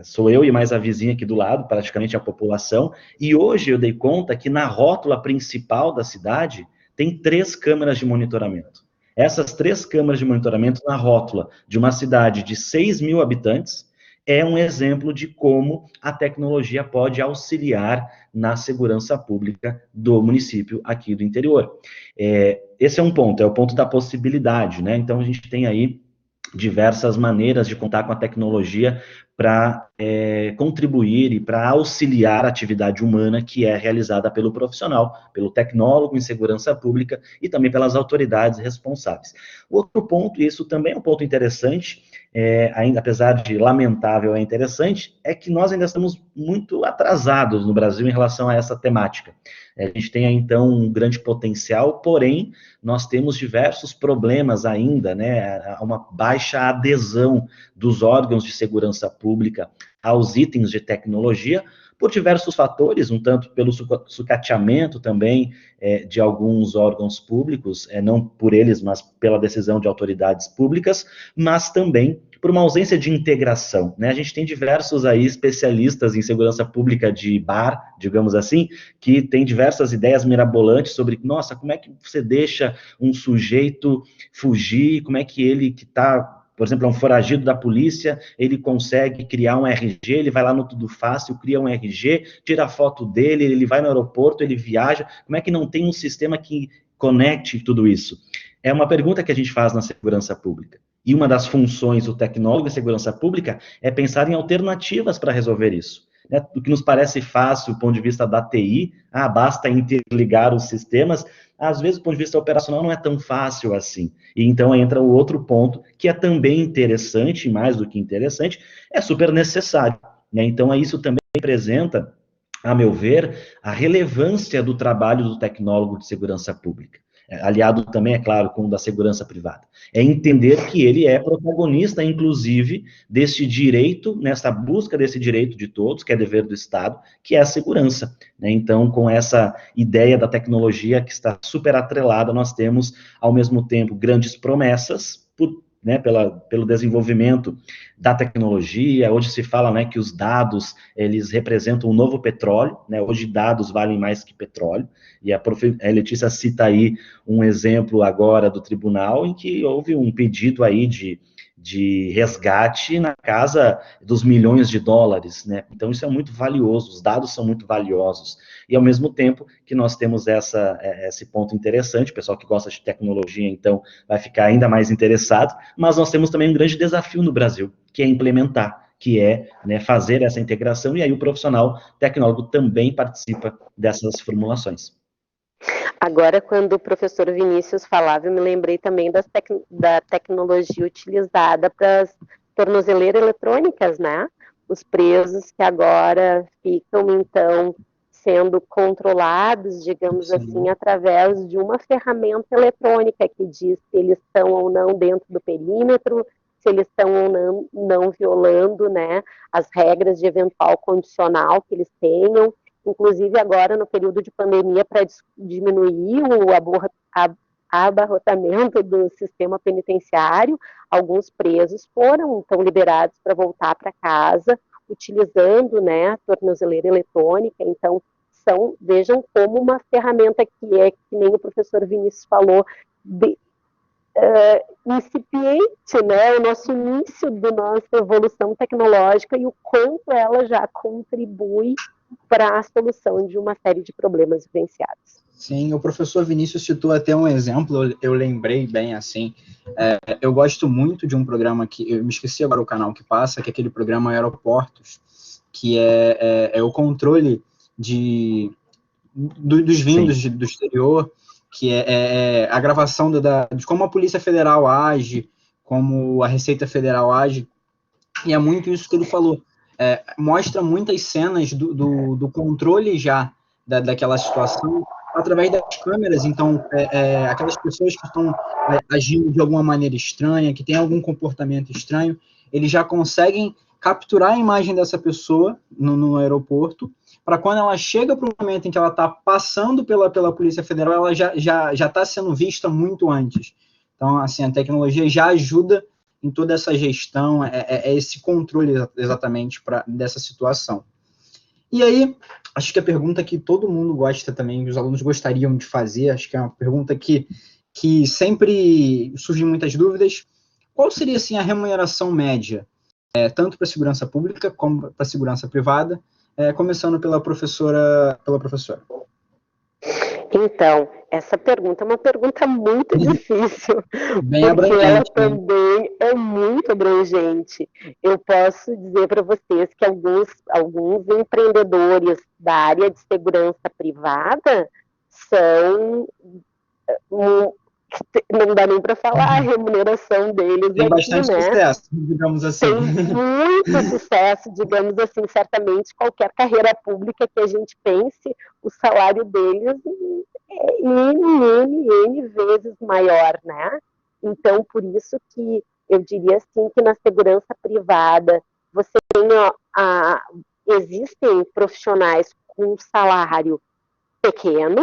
S3: sou eu e mais a vizinha aqui do lado, praticamente a população, e hoje eu dei conta que na rótula principal da cidade tem 3 câmeras de monitoramento. Essas 3 câmeras de monitoramento na rótula de uma cidade de 6 mil habitantes é um exemplo de como a tecnologia pode auxiliar na segurança pública do município aqui do interior. Esse é um ponto, é o ponto da possibilidade, né? Então, a gente tem aí diversas maneiras de contar com a tecnologia para contribuir e para auxiliar a atividade humana que é realizada pelo profissional, pelo tecnólogo em segurança pública e também pelas autoridades responsáveis. Outro ponto, e isso também é um ponto interessante, ainda apesar de lamentável, é interessante, é que nós ainda estamos muito atrasados no Brasil em relação a essa temática. A gente tem, então, um grande potencial, porém, nós temos diversos problemas ainda, né? Uma baixa adesão dos órgãos de segurança pública aos itens de tecnologia, por diversos fatores, um tanto pelo sucateamento também de alguns órgãos públicos, não por eles, mas pela decisão de autoridades públicas, mas também por uma ausência de integração, né? A gente tem diversos aí especialistas em segurança pública de bar, digamos assim, que tem diversas ideias mirabolantes sobre, nossa, como é que você deixa um sujeito fugir, como é que ele que está, por exemplo, é um foragido da polícia, ele consegue criar um RG, ele vai lá no Tudo Fácil, cria um RG, tira a foto dele, ele vai no aeroporto, ele viaja, como é que não tem um sistema que conecte tudo isso? É uma pergunta que a gente faz na segurança pública. E uma das funções do tecnólogo de segurança pública é pensar em alternativas para resolver isso. Né? O que nos parece fácil do ponto de vista da TI, basta interligar os sistemas, às vezes do ponto de vista operacional não é tão fácil assim. E então entra o outro ponto, que é também interessante, mais do que interessante, é super necessário. Né? Então isso também representa, a meu ver, a relevância do trabalho do tecnólogo de segurança pública. Aliado também, é claro, com o da segurança privada. É entender que ele é protagonista, inclusive, desse direito, nessa busca desse direito de todos, que é dever do Estado, que é a segurança. Né? Então, com essa ideia da tecnologia que está super atrelada, nós temos, ao mesmo tempo, grandes promessas, pelo desenvolvimento da tecnologia. Hoje se fala, né, que os dados, eles representam um novo petróleo, né? Hoje dados valem mais que petróleo, e a Letícia cita aí um exemplo agora do tribunal em que houve um pedido aí de resgate na casa dos milhões de dólares, né? Então isso é muito valioso, os dados são muito valiosos, e ao mesmo tempo que nós temos esse ponto interessante, o pessoal que gosta de tecnologia, então, vai ficar ainda mais interessado, mas nós temos também um grande desafio no Brasil, que é implementar, que é, né, fazer essa integração, e aí o profissional tecnólogo também participa dessas formulações.
S2: Agora, quando o professor Vinícius falava, eu me lembrei também da tecnologia utilizada para as tornozeleiras eletrônicas, né? Os presos que agora ficam, então, sendo controlados, digamos
S1: Sim.
S2: assim, através de uma ferramenta eletrônica que diz se eles estão ou não dentro do perímetro, se eles estão ou não violando, né, as regras de eventual condicional que eles tenham. Inclusive agora no período de pandemia, para diminuir o abarrotamento do sistema penitenciário, alguns presos foram então liberados para voltar para casa, utilizando, né, a tornozeleira eletrônica. Então vejam como uma ferramenta que é, que nem o professor Vinícius falou, incipiente, né, o nosso início da nossa evolução tecnológica, e o quanto ela já contribui para a solução de uma série de problemas vivenciados.
S1: Sim, o professor Vinícius citou até um exemplo, eu lembrei bem assim. Eu gosto muito de um programa que, eu me esqueci agora o canal que passa, que é aquele programa Aeroportos, que é o controle dos vindos do exterior, que é a gravação de como a Polícia Federal age, como a Receita Federal age, e é muito isso que ele falou. Mostra muitas cenas do controle já daquela situação através das câmeras. Então, aquelas pessoas que estão agindo de alguma maneira estranha, que tem algum comportamento estranho, eles já conseguem capturar a imagem dessa pessoa no aeroporto, para quando ela chega para o momento em que ela está passando pela Polícia Federal, ela já está sendo vista muito antes. Então, assim, a tecnologia já ajuda em toda essa gestão, esse controle exatamente dessa situação. E aí, acho que a pergunta que todo mundo gosta também, os alunos gostariam de fazer, acho que é uma pergunta que sempre surgem muitas dúvidas: qual seria, assim, a remuneração média, tanto para a segurança pública como para a segurança privada, começando pela professora.
S2: Então, essa pergunta é uma pergunta muito difícil,
S1: Bem
S2: porque ela
S1: abrangente, né?
S2: também é muito abrangente. Eu posso dizer para vocês que alguns empreendedores da área de segurança privada são não dá nem para falar a remuneração deles
S1: Tem
S2: aqui,
S1: bastante
S2: né?
S1: sucesso, digamos assim.
S2: Tem muito sucesso, digamos assim, certamente qualquer carreira pública que a gente pense, o salário deles é N vezes maior, né? Então, por isso que eu diria assim que na segurança privada você tem existem profissionais com salário pequeno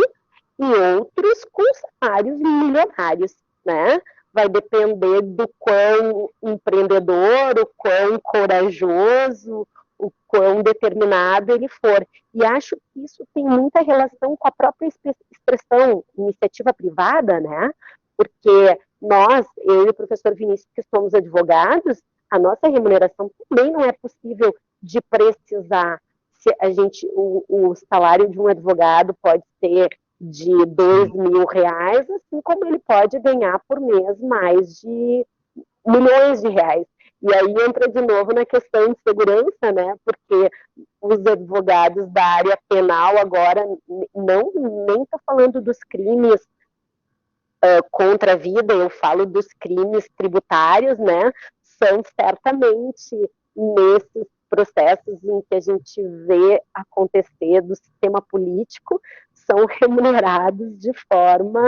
S2: e outros com salários milionários, né? Vai depender do quão empreendedor, o quão corajoso, o quão determinado ele for. E acho que isso tem muita relação com a própria expressão iniciativa privada, né? Porque nós, eu e o professor Vinícius, que somos advogados, a nossa remuneração também não é possível de precisar. Se a gente, o salário de um advogado pode ser de R$2.000, assim como ele pode ganhar por mês mais de milhões de reais. E aí entra de novo na questão de segurança, né? Porque os advogados da área penal agora, nem estou falando dos crimes contra a vida, eu falo dos crimes tributários, né? São certamente nesses processos em que a gente vê acontecer do sistema político, são remunerados de forma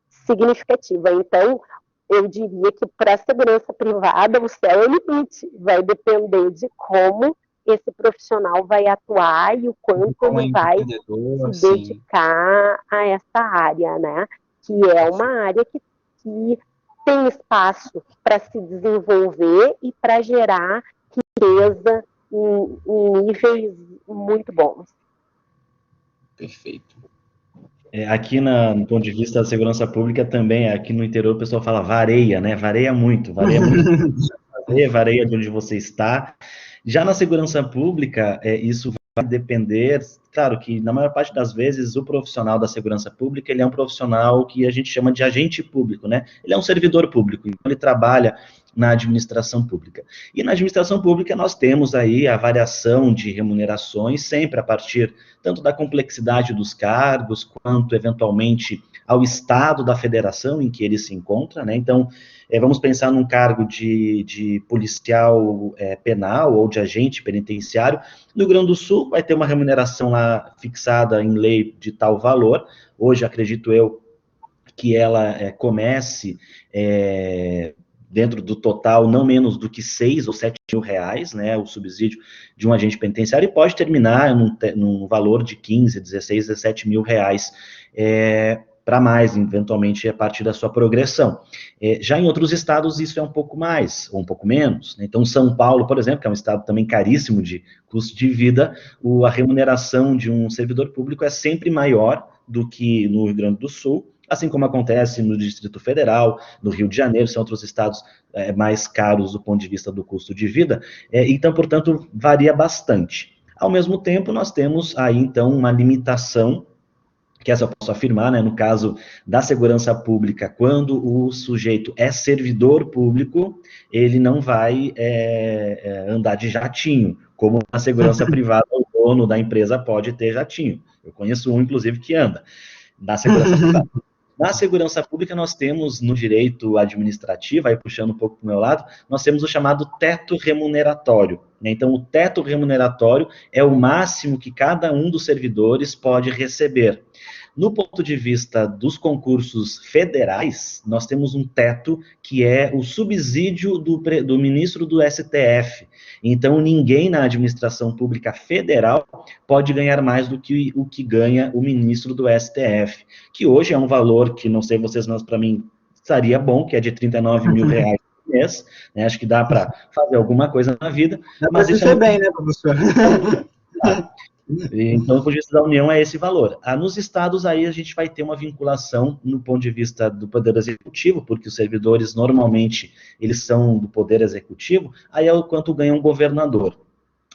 S2: significativa. Então, eu diria que para a segurança privada o céu é o limite, vai depender de como esse profissional vai atuar e o quanto ele vai se dedicar a essa área, né? Que é uma área que tem espaço para se desenvolver e para gerar riqueza em níveis muito bons.
S1: Perfeito.
S3: Aqui no ponto de vista da segurança pública também, aqui no interior o pessoal fala vareia, né? Vareia muito vareia de onde você está. Já na segurança pública, isso vai depender, claro que na maior parte das vezes o profissional da segurança pública, ele é um profissional que a gente chama de agente público, né? Ele é um servidor público, então ele trabalha na administração pública. E na administração pública nós temos aí a variação de remunerações, sempre a partir tanto da complexidade dos cargos, quanto eventualmente ao estado da federação em que ele se encontra, né? Então, vamos pensar num cargo de policial penal ou de agente penitenciário. No Rio Grande do Sul vai ter uma remuneração lá fixada em lei de tal valor. Hoje, acredito eu, que ela comece dentro do total não menos do que 6 ou 7 mil reais, né, o subsídio de um agente penitenciário, e pode terminar num valor de 15, 16, 17 mil reais para mais, eventualmente, a partir da sua progressão. Já em outros estados, isso é um pouco mais, ou um pouco menos, né? Então, São Paulo, por exemplo, que é um estado também caríssimo de custo de vida, a remuneração de um servidor público é sempre maior do que no Rio Grande do Sul, assim como acontece no Distrito Federal, no Rio de Janeiro, são outros estados mais caros do ponto de vista do custo de vida, então, portanto, varia bastante. Ao mesmo tempo, nós temos aí, então, uma limitação, que essa eu posso afirmar, né, no caso da segurança pública, quando o sujeito é servidor público, ele não vai andar de jatinho, como na segurança privada, o dono da empresa pode ter jatinho. Eu conheço um, inclusive, que anda na segurança privada. Na segurança pública, nós temos, no direito administrativo, aí puxando um pouco para o meu lado, nós temos o chamado teto remuneratório, né? Então, o teto remuneratório é o máximo que cada um dos servidores pode receber. No ponto de vista dos concursos federais, nós temos um teto que é o subsídio do ministro do STF. Então, ninguém na administração pública federal pode ganhar mais do que o que ganha o ministro do STF, que hoje é um valor que, não sei vocês, mas para mim estaria bom, que é de 39 mil reais por mês, né? Acho que dá para fazer alguma coisa na vida.
S1: Dá
S3: mas
S1: para
S3: isso é
S1: viver bem, né, professor?
S3: Então, o ponto de vista da União é esse valor. Nos estados, aí a gente vai ter uma vinculação no ponto de vista do Poder Executivo, porque os servidores, normalmente, eles são do Poder Executivo, aí é o quanto ganha um governador.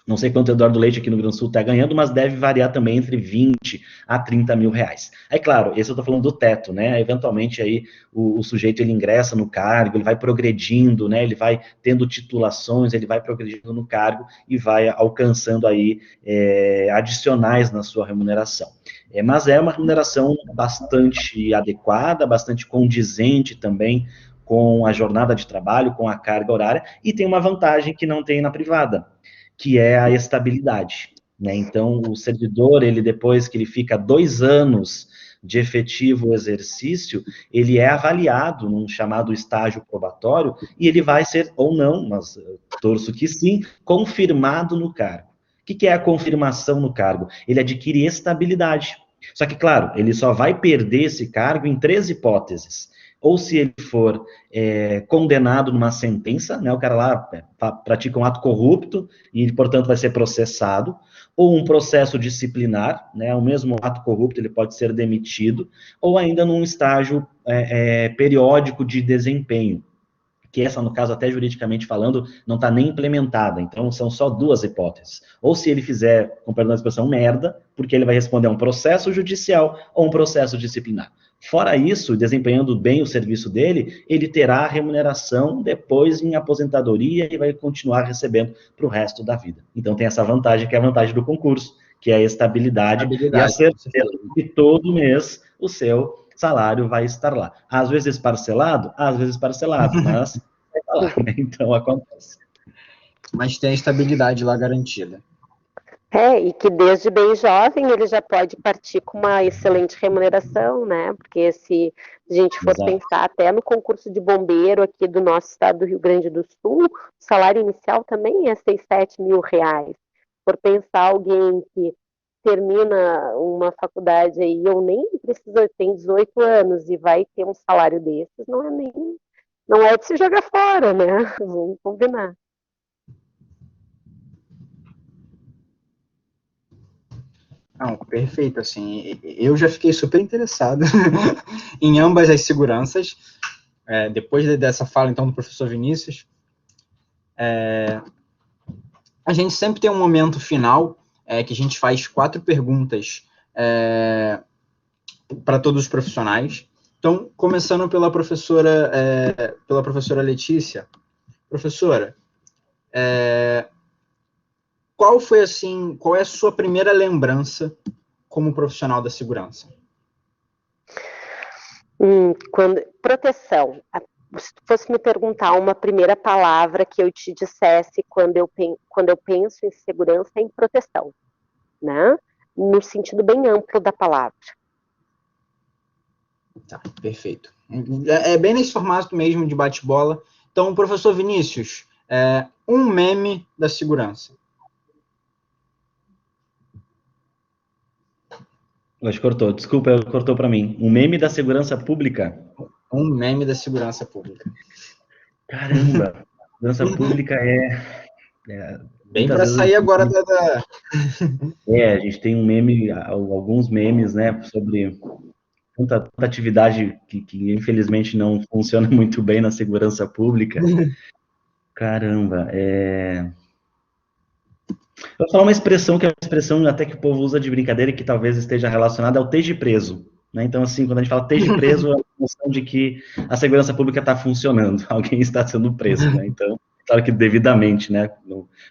S3: Não sei quanto o Eduardo Leite aqui no Rio Grande do Sul está ganhando, mas deve variar também entre 20 a 30 mil reais. Aí, claro, esse eu estou falando do teto, né? Eventualmente, aí, o sujeito, ele ingressa no cargo, ele vai progredindo, né? Ele vai tendo titulações, ele vai progredindo no cargo e vai alcançando aí adicionais na sua remuneração. Mas é uma remuneração bastante adequada, bastante condizente também com a jornada de trabalho, com a carga horária, e tem uma vantagem que não tem na privada, que é a estabilidade, né? Então, o servidor, ele depois que ele fica 2 anos de efetivo exercício, ele é avaliado num chamado estágio probatório, e ele vai ser, ou não, mas torço que sim, confirmado no cargo. O que é a confirmação no cargo? Ele adquire estabilidade. Só que, claro, ele só vai perder esse cargo em 3 hipóteses. Ou se ele for condenado numa sentença, né, o cara lá pratica um ato corrupto e ele, portanto, vai ser processado, ou um processo disciplinar, né, o mesmo ato corrupto, ele pode ser demitido, ou ainda num estágio periódico de desempenho, que essa, no caso, até juridicamente falando, não está nem implementada. Então, são só 2 hipóteses. Ou se ele fizer, com perdão da expressão, merda, porque ele vai responder a um processo judicial ou um processo disciplinar. Fora isso, desempenhando bem o serviço dele, ele terá a remuneração depois em aposentadoria e vai continuar recebendo para o resto da vida. Então, tem essa vantagem, que é a vantagem do concurso, que é a estabilidade e a certeza que todo mês o seu salário vai estar lá. Às vezes parcelado, mas vai estar lá, né? Então acontece.
S1: Mas tem a estabilidade lá garantida.
S2: E que desde bem jovem ele já pode partir com uma excelente remuneração, né? Porque se a gente for pensar até no concurso de bombeiro aqui do nosso estado do Rio Grande do Sul, o salário inicial também é 6, 7 mil reais. Por pensar alguém que termina uma faculdade aí, ou nem precisa, tem 18 anos e vai ter um salário desses, não é de se jogar fora, né? Vamos combinar.
S1: Não, perfeito, assim, eu já fiquei super interessado em ambas as seguranças, depois dessa fala, então, do professor Vinícius, a gente sempre tem um momento final, que a gente faz 4 perguntas para todos os profissionais. Então, começando pela professora Letícia. Professora, qual é a sua primeira lembrança como profissional da segurança?
S2: Proteção. Se tu fosse me perguntar uma primeira palavra que eu te dissesse quando eu penso em segurança, é em proteção, né? No sentido bem amplo da palavra.
S1: Tá, perfeito. É bem nesse formato mesmo de bate-bola. Então, professor Vinícius, um meme da segurança.
S3: Hoje cortou, desculpa, cortou para mim. Um meme da segurança pública?
S1: Um meme da segurança pública.
S3: Caramba, segurança pública
S1: bem para sair agora
S3: a gente tem um meme, alguns memes, né, sobre tanta atividade que infelizmente não funciona muito bem na segurança pública. Caramba, Eu vou falar uma expressão que é uma expressão até que o povo usa de brincadeira e que talvez esteja relacionada ao esteja preso. Né? Então, assim, quando a gente fala esteja preso, é a noção de que a segurança pública está funcionando, alguém está sendo preso. Né? Então, claro que devidamente, né?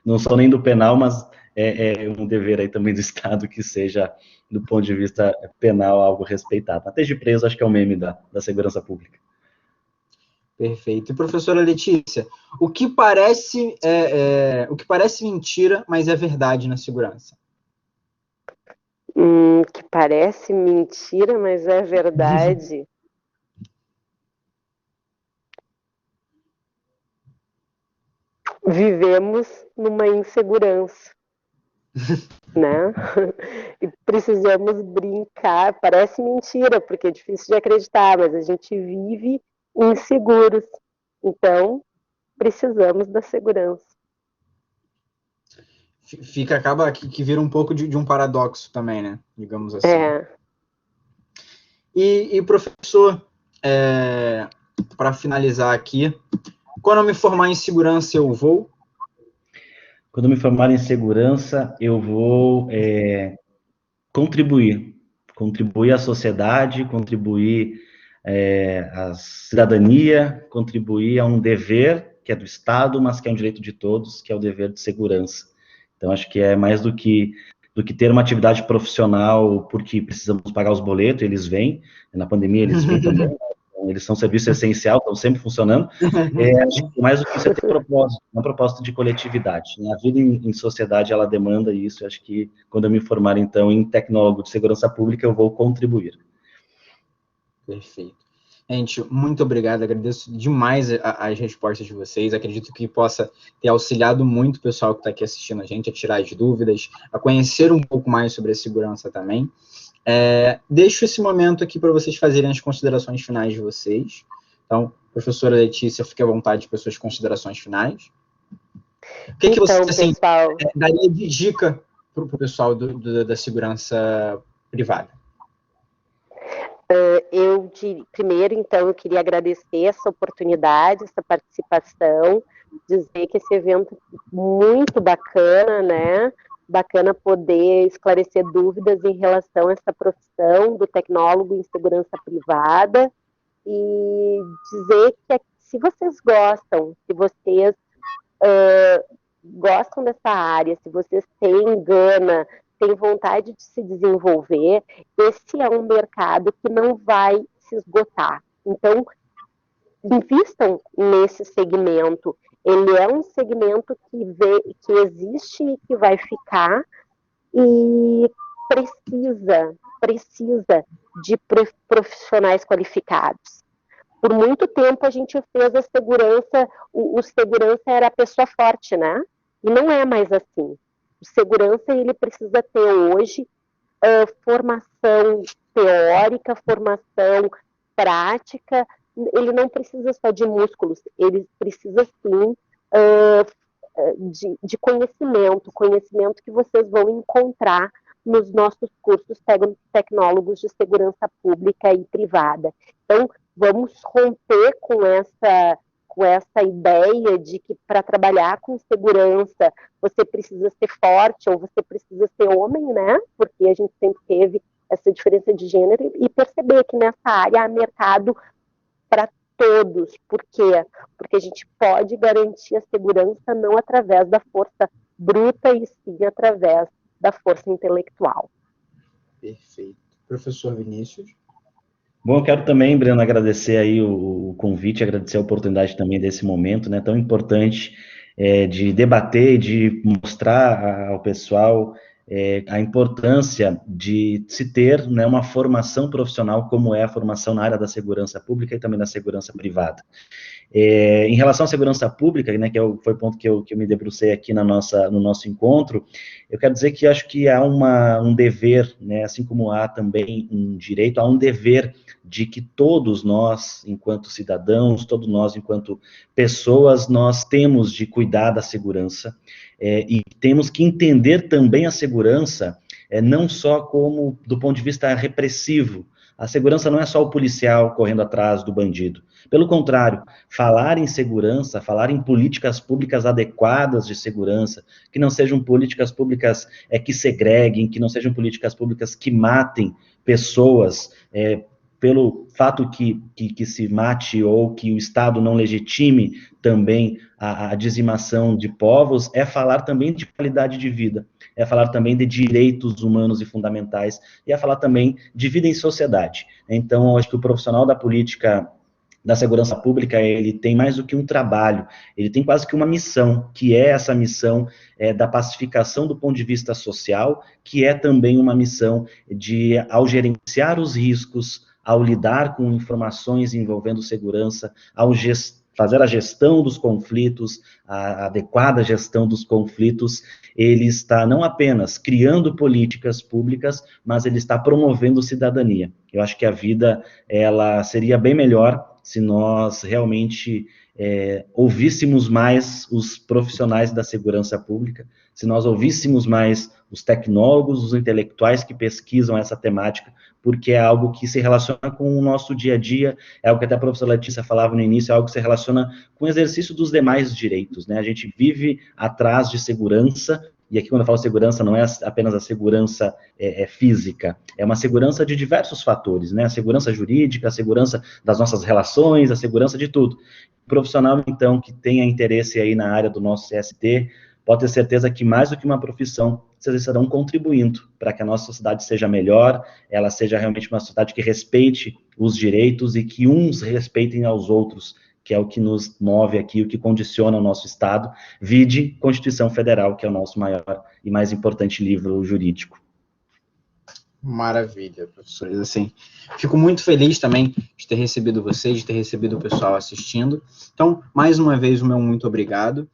S3: Não só nem do penal, mas é um dever aí também do Estado que seja, do ponto de vista penal, algo respeitado. Mas esteja preso, acho que é o meme da segurança pública.
S1: Perfeito. E professora Letícia, o que parece mentira, mas é verdade na segurança?
S2: Que parece mentira, mas é verdade. Vivemos numa insegurança, né? E precisamos brincar. Parece mentira, porque é difícil de acreditar, mas a gente vive inseguros. Então, precisamos da segurança.
S1: Acaba que vira um pouco de um paradoxo também, né? Digamos assim. E professor, para finalizar aqui, quando eu me formar em segurança, eu vou?
S3: Quando eu me formar em segurança, eu vou contribuir à sociedade, contribuir à cidadania, contribuir a um dever que é do Estado, mas que é um direito de todos, que é o dever de segurança. Então, acho que é mais do que ter uma atividade profissional porque precisamos pagar os boletos, eles vêm, na pandemia eles vêm também, eles são serviço essencial, estão sempre funcionando. Acho que mais do que isso é ter propósito, uma proposta de coletividade. A vida em sociedade, ela demanda isso, acho que quando eu me formar, então, em tecnólogo de segurança pública, eu vou contribuir.
S1: Perfeito. Gente, muito obrigado, agradeço demais as respostas de vocês, acredito que possa ter auxiliado muito o pessoal que está aqui assistindo a gente, a tirar as dúvidas, a conhecer um pouco mais sobre a segurança também. Deixo esse momento aqui para vocês fazerem as considerações finais de vocês. Então, professora Letícia, fique à vontade para suas considerações finais. O que você, assim, daria de dica para o pessoal da segurança privada?
S2: Primeiro, então, eu queria agradecer essa oportunidade, essa participação, dizer que esse evento é muito bacana, né? Bacana poder esclarecer dúvidas em relação a essa profissão do tecnólogo em segurança privada e dizer que se vocês gostam, se vocês gostam dessa área, se vocês têm gana, têm vontade de se desenvolver, esse é um mercado que não vai se esgotar. Então, invistam nesse segmento. Ele é um segmento que existe e que vai ficar e precisa de profissionais qualificados. Por muito tempo a gente fez a segurança, o segurança era a pessoa forte, né? E não é mais assim. O segurança, ele precisa ter hoje formação teórica, formação prática, ele não precisa só de músculos, ele precisa sim de conhecimento que vocês vão encontrar nos nossos cursos tecnólogos de segurança pública e privada. Então, vamos romper com essa ideia de que para trabalhar com segurança você precisa ser forte ou você precisa ser homem, né? Porque a gente sempre teve essa diferença de gênero e perceber que nessa área há mercado para todos. Por quê? Porque a gente pode garantir a segurança não através da força bruta e sim através da força intelectual.
S1: Perfeito. Professor Vinícius?
S3: Bom, eu quero também, Breno, agradecer aí o convite, agradecer a oportunidade também desse momento, né, tão importante de debater, de mostrar ao pessoal a importância de se ter, né, uma formação profissional como é a formação na área da segurança pública e também da segurança privada. Em relação à segurança pública, né, foi o ponto que eu me debrucei aqui no nosso encontro, eu quero dizer que acho que há um dever, né, assim como há também um direito, há um dever de que todos nós, enquanto cidadãos, todos nós, enquanto pessoas, nós temos de cuidar da segurança e temos que entender também a segurança não só como do ponto de vista repressivo, A segurança não é só o policial correndo atrás do bandido. Pelo contrário, falar em segurança, falar em políticas públicas adequadas de segurança, que não sejam políticas públicas que segreguem, que não sejam políticas públicas que matem pessoas, pelo fato que se mate ou que o Estado não legitime também a dizimação de povos, é falar também de qualidade de vida, é falar também de direitos humanos e fundamentais, e é falar também de vida em sociedade. Então, eu acho que o profissional da política da segurança pública, ele tem mais do que um trabalho, ele tem quase que uma missão, que é essa missão da pacificação do ponto de vista social, que é também uma missão de, ao gerenciar os riscos, ao lidar com informações envolvendo segurança, ao fazer a gestão dos conflitos, a adequada gestão dos conflitos, ele está não apenas criando políticas públicas, mas ele está promovendo cidadania. Eu acho que a vida, ela seria bem melhor se nós realmente ouvíssemos mais os profissionais da segurança pública, se nós ouvíssemos mais os tecnólogos, os intelectuais que pesquisam essa temática, porque é algo que se relaciona com o nosso dia a dia, é algo que até a professora Letícia falava no início, é algo que se relaciona com o exercício dos demais direitos, né? A gente vive atrás de segurança, e aqui quando eu falo segurança, não é apenas a segurança física, é uma segurança de diversos fatores, né? A segurança jurídica, a segurança das nossas relações, a segurança de tudo. O profissional, então, que tenha interesse aí na área do nosso CST, pode ter certeza que mais do que uma profissão, vocês estarão contribuindo para que a nossa sociedade seja melhor, ela seja realmente uma sociedade que respeite os direitos e que uns respeitem aos outros, que é o que nos move aqui, o que condiciona o nosso Estado, vide Constituição Federal, que é o nosso maior e mais importante livro jurídico.
S1: Maravilha, professores. Assim, fico muito feliz também de ter recebido vocês, de ter recebido o pessoal assistindo. Então, mais uma vez, o meu muito obrigado.